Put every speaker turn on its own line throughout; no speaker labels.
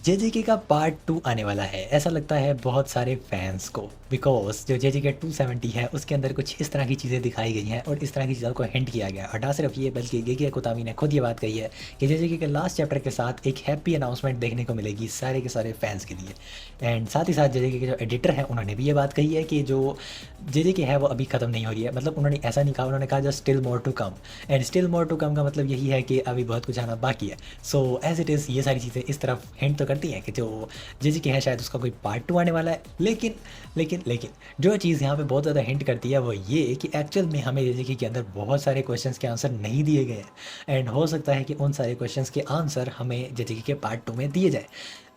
जेजेके का पार्ट 2 आने वाला है, ऐसा लगता है बहुत सारे फैंस को, बिकॉज जो जेजेके 270 है उसके अंदर कुछ इस तरह की चीज़ें दिखाई गई हैं और इस तरह की चीज़ों को हिंट किया गया है। और ना सिर्फ ये बल्कि गेगे कोतामी ने खुद ये बात कही है कि जेजेके के लास्ट चैप्टर के साथ एक हैप्पी अनाउंसमेंट देखने को मिलेगी सारे के सारे फैंस के लिए। एंड साथ ही साथ जेजेके के जो एडिटर हैं उन्होंने भी ये बात कही है कि जो जेजेके है वो अभी ख़त्म नहीं हो रही है। मतलब उन्होंने ऐसा नहीं कहा, उन्होंने कहा just still more to come. And still more to come का मतलब यही है कि अभी बहुत कुछ आना बाकी है। सो एज इट इज़ ये सारी चीज़ें इस तरफ हिंट तो करती हैं कि जो जेजेके है शायद उसका कोई पार्ट 2 आने वाला है। लेकिन जो चीज़ यहाँ पे बहुत ज़्यादा हिंट करती है वो ये कि एक्चुअल में हमें जेजेके के अंदर बहुत सारे क्वेश्चंस के आंसर नहीं दिए गए हैं। एंड हो सकता है कि उन सारे क्वेश्चंस के आंसर हमें जेजेके के पार्ट 2 में दिए जाए।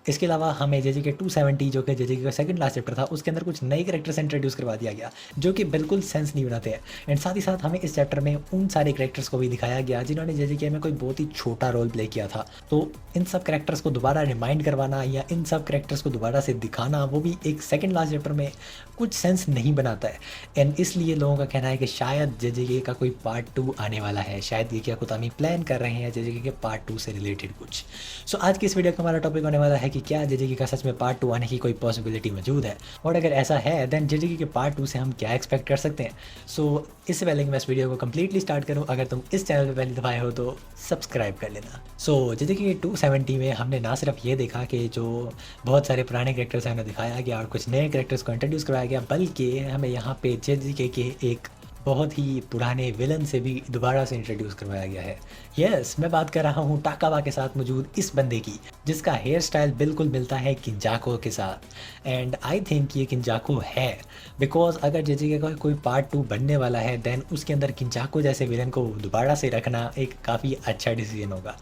इसके अलावा हमें जेजेके 270 जो कि जेजेके का सेकंड लास्ट चैप्टर था उसके अंदर कुछ नए कैरेक्टर्स इंट्रोड्यूस करवा दिया गया जो कि बिल्कुल सेंस नहीं बनाते हैं। एंड साथ ही साथ हमें इस चैप्टर में उन सारे कैरेक्टर्स को भी दिखाया गया जिन्होंने जेजेके में कोई बहुत ही छोटा रोल प्ले किया था। तो इन सब कैरेक्टर्स को दोबारा रिमाइंड करवाना या इन सब कैरेक्टर्स को दोबारा से दिखाना वो भी एक सेकंड लास्ट चैप्टर में कुछ सेंस नहीं बनाता है। एंड इसलिए लोगों का कहना है कि शायद जेजेके का कोई पार्ट 2 आने वाला है, शायद ये क्या कोतामी प्लान कर रहे हैं जेजेके के पार्ट 2 से रिलेटेड कुछ। सो आज की इस वीडियो का हमारा टॉपिक होने वाला है कि क्या जेजेके का सच में पार्ट 2 आने की कोई पॉसिबिलिटी मौजूद है, और अगर ऐसा है देन जेजेके के पार्ट 2 से हम क्या एक्सपेक्ट कर सकते हैं। सो इससे पहले कि मैं इस वीडियो को कंप्लीटली स्टार्ट करूं, अगर तुम इस चैनल पर पहली दफ़ा आए हो तो सब्सक्राइब कर लेना। सो जेजेके 270 में हमने ना सिर्फ ये देखा कि जो बहुत सारे पुराने कैरेक्टर्स हैं उन्हें दिखाया गया और कुछ नए कैरेक्टर्स को इंट्रोड्यूस करवाया गया, बल्कि हमें यहाँ पे जेजेके के एक बहुत ही पुराने विलन से भी दोबारा से इंट्रोड्यूस करवाया गया है। यस, मैं बात कर रहा हूँ टाकावा के साथ मौजूद इस बंदे की जिसका हेयर स्टाइल बिल्कुल मिलता है किंजाको के साथ। एंड आई थिंक ये किंजाको है, बिकॉज अगर जेजेके का कोई पार्ट 2 बनने वाला है देन उसके अंदर किंजाको जैसे विलन को दोबारा से रखना एक काफ़ी अच्छा डिसीजन होगा।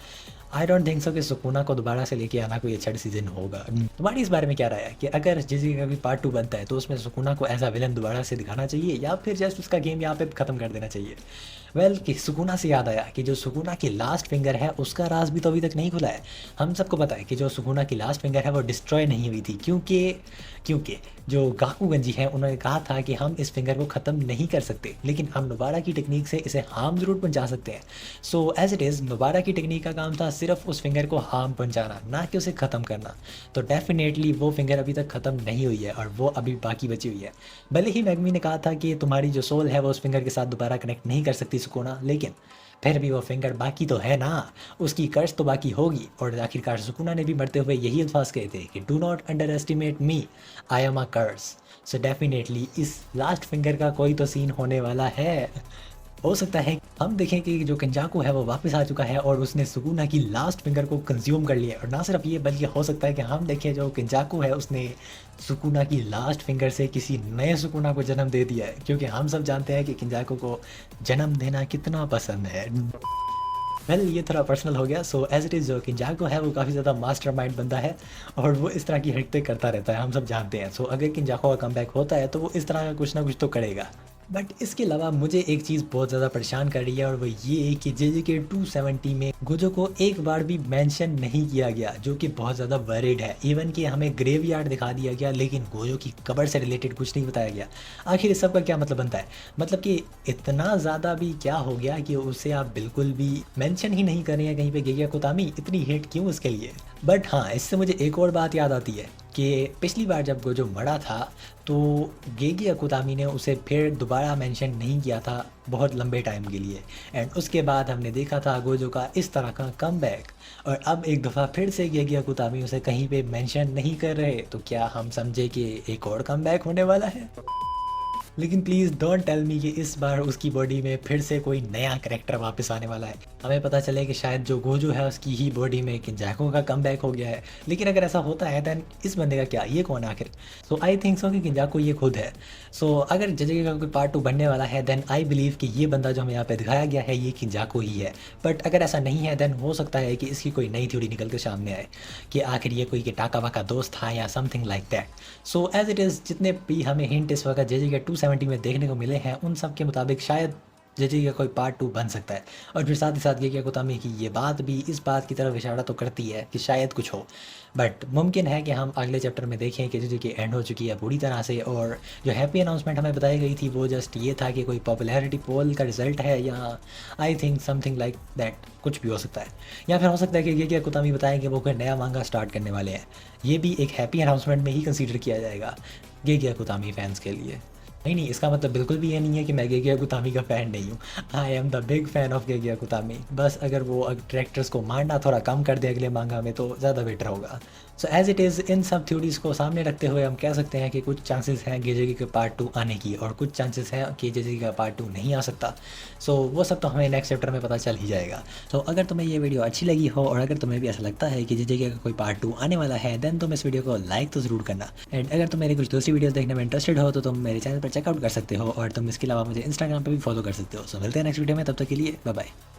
आई डोंट थिंक सो कि सुकुना को दोबारा से लेके आना कोई अच्छा डिसीजन होगा। तुम्हारी इस बारे में क्या राय है कि अगर जेजेके का भी पार्ट 2 बनता है तो उसमें सुकुना को एज अ विलन दोबारा से दिखाना चाहिए या फिर जस्ट उसका गेम यहाँ पे ख़त्म कर देना चाहिए। वेल कि सुकुना से याद आया कि जो सुकुना की लास्ट फिंगर है उसका राज भी तो अभी तक नहीं खुला है। हम सबको पता है कि जो सुकुना की लास्ट फिंगर है वो डिस्ट्रॉय नहीं हुई थी क्योंकि जो गाकू गंजी है उन्होंने कहा था कि हम इस फिंगर को ख़त्म नहीं कर सकते, लेकिन हम नोबारा की टेक्निक से इसे हार्म ज़रूर पहुंचा सकते हैं। सो एज इट इज़ नोबारा की टेक्निक का काम था सिर्फ उस फिंगर को हार्म पहुंचाना, ना कि उसे ख़त्म करना। तो डेफिनेटली वो फिंगर अभी तक ख़त्म नहीं हुई है और वो अभी बाकी बची हुई है। भले ही मैगमी ने कहा था कि तुम्हारी जो सोल है वो उस फिंगर के साथ दोबारा कनेक्ट नहीं कर सकती सुकुना, लेकिन फिर भी वो फिंगर बाकी तो है ना, उसकी कर्ज तो बाकी होगी। और आखिरकार सुकुना ने भी मरते हुए यही अल्फाज कहे थे कि do not under estimate me, I am a कर्ज। सो डेफिनेटली इस लास्ट फिंगर का कोई तो सीन होने वाला है। हो सकता है हम देखें कि जो किंजाको है वो वापस आ चुका है और उसने सुकुना की लास्ट फिंगर को कंज्यूम कर लिया। और ना सिर्फ ये बल्कि हो सकता है कि हम देखें जो किंजाको है उसने सुकुना की लास्ट फिंगर से किसी नए सुकुना को जन्म दे दिया है, क्योंकि हम सब जानते हैं कि किंजाको को जन्म देना कितना पसंद है। वेल ये थोड़ा पर्सनल हो गया। सो एज इट इज़ जो किंजाको है वो काफ़ी ज़्यादा मास्टरमाइंड बंदा है और वो इस तरह की हरकतें करता रहता है, हम सब जानते हैं। सो अगर किंजाको का कमबैक होता है तो वो इस तरह का कुछ ना कुछ तो करेगा। बट इसके अलावा मुझे एक चीज़ बहुत ज़्यादा परेशान कर रही है और वो ये कि जेजेके 270 में गोजो को एक बार भी मेंशन नहीं किया गया, जो कि बहुत ज़्यादा वरीड है। इवन कि हमें ग्रेवयार्ड दिखा दिया गया लेकिन गोजो की कब्र से रिलेटेड कुछ नहीं बताया गया। आखिर इस सब का क्या मतलब बनता है? मतलब कि इतना ज़्यादा भी क्या हो गया कि उसे आप बिल्कुल भी मेंशन ही नहीं कर रहे हैं कहीं पे गेगे कोतामी, इतनी हेट क्यों उसके लिए? बट हाँ, इससे मुझे एक और बात याद आती है कि पिछली बार जब गोजो मरा था तो गेगी अकुतामी ने उसे फिर दोबारा मेंशन नहीं किया था बहुत लंबे टाइम के लिए। एंड उसके बाद हमने देखा था गोजो का इस तरह का कमबैक, और अब एक दफ़ा फिर से गेगी अकुतामी उसे कहीं पे मेंशन नहीं कर रहे, तो क्या हम समझे कि एक और कमबैक होने वाला है? लेकिन प्लीज़ डोंट टेल मी कि इस बार उसकी बॉडी में फिर से कोई नया कैरेक्टर वापस आने वाला है। हमें पता चले कि शायद जो गोजो है उसकी ही बॉडी में किंजाको का कमबैक हो गया है, लेकिन अगर ऐसा होता है देन इस बंदे का क्या, ये कौन आखिर? सो आई थिंक सो कि किंजाको ये खुद है। सो अगर जेजेके का कोई पार्ट 2 बनने वाला है देन आई बिलीव कि ये बंदा जो हमें यहाँ पे दिखाया गया है ये किंजाको ही है। बट अगर ऐसा नहीं है देन हो सकता है कि इसकी कोई नई थ्योरी निकल के सामने आए कि आखिर ये कोई कि टाकावा का दोस्त था या something like that. So as it is जितने भी हमें हिंट इस वक्त जेजेके 270 में देखने को मिले हैं उन सब के मुताबिक शायद जेजेके का कोई पार्ट 2 बन सकता है। और फिर साथ ही साथ गेकिया कुतामी की ये बात भी इस बात की तरफ इशारा तो करती है कि शायद कुछ हो, बट मुमकिन है कि हम अगले चैप्टर में देखें कि जेजेके एंड हो चुकी है पूरी तरह से। और जो हैप्पी अनाउंसमेंट हमें बताई गई थी वो जस्ट ये था कि कोई पॉपुलैरिटी पोल का रिजल्ट है, या I think something like that, कुछ भी हो सकता है। या फिर हो सकता है कि गेकिया कुतामी बताएं कि वो कोई नया मांगा स्टार्ट करने वाले हैं। ये भी एक हैप्पी अनाउंसमेंट में ही कंसीडर किया जाएगा गेकिया कुतामी फैंस के लिए। नहीं नहीं, इसका मतलब बिल्कुल भी ये नहीं है कि मैं गेकिया कुतामी का फ़ैन नहीं हूँ। I am the big fan of गेकिया कुतामी। बस अगर वो कैरेक्टर्स को मारना थोड़ा कम कर दे अगले मांगा में तो ज़्यादा बेटर होगा। सो एज़ इट इज़, इन सब थ्योरीज़ को सामने रखते हुए हम कह सकते हैं कि कुछ चांसेस हैं गेजेकी के पार्ट 2 आने की, और कुछ चांसेस हैं कि जेजेकी का पार्ट 2 नहीं आ सकता। सो वो सब तो हमें नेक्स्ट चैप्टर में पता चल ही जाएगा। सो अगर तुम्हें ये वीडियो अच्छी लगी हो और अगर तुम्हें भी ऐसा लगता है कि जेजेकी का कोई पार्ट 2 आने वाला है, देन तुम इस वीडियो को लाइक तो ज़रूर करना। एंड अगर तुम मेरी कुछ दूसरी वीडियोस देखने में इंटरेस्टेड हो तो तुम मेरे चैनल पर चेकआउट कर सकते हो, और तुम इसके अलावा मुझे इंस्टाग्राम पर भी फॉलो कर सकते हो। सो मिलते हैं नेक्स्ट वीडियो में, तब तक के लिए बाय बाय।